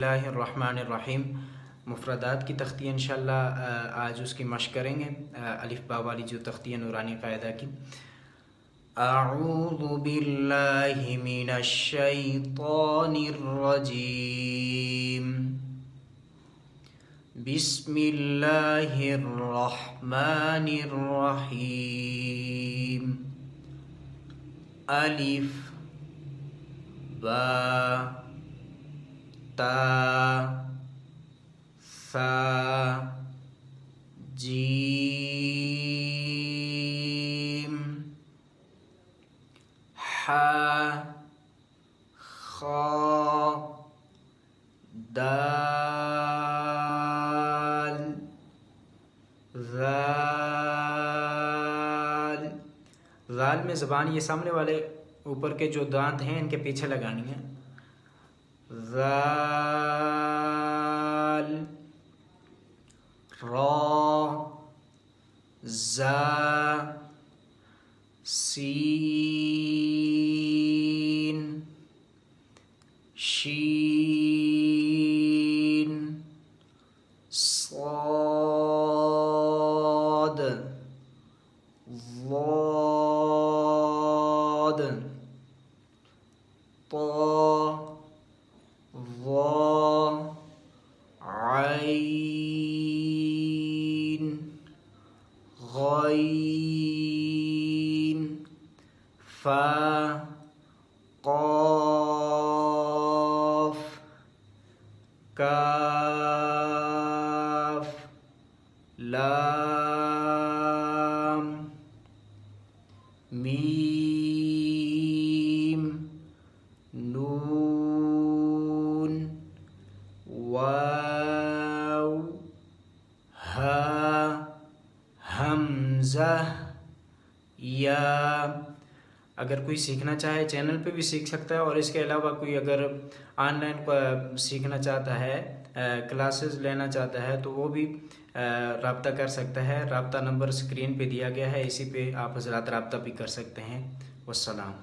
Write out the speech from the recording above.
बिस्मिल्लाहिर्रहमानिर्रहीम। मुफ़रदात की तख्तियाँ इंशाअल्लाह आज उसकी मश्क करेंगे। अलिफ बा वाली जो तख्तियाँ नूरानी क़ायदा की। अऊज़ु बिल्लाहि मिनश शैतानिर रजीम। बिस्मिल्लाहिर रहमानिर रहीम। अलिफ बा ता सा जीम हा खा दाल ज़ाल। ज़ाल में ज़बान ये सामने वाले ऊपर के जो दांत हैं इनके पीछे लगानी है। ज़ाल रा ज़ा सीन शीन स्वाद ज़ाद ता आइन गईन फा क़ाफ काफ लाम मीम नून वाव हा हमज़ा या। अगर कोई सीखना चाहे चैनल पे भी सीख सकता है, और इसके अलावा कोई अगर ऑनलाइन सीखना चाहता है, क्लासेस लेना चाहता है, तो वो भी रब्ता कर सकता है। रब्ता नंबर स्क्रीन पे दिया गया है, इसी पे आप हज़रात रब्ता भी कर सकते हैं। वस्सलाम।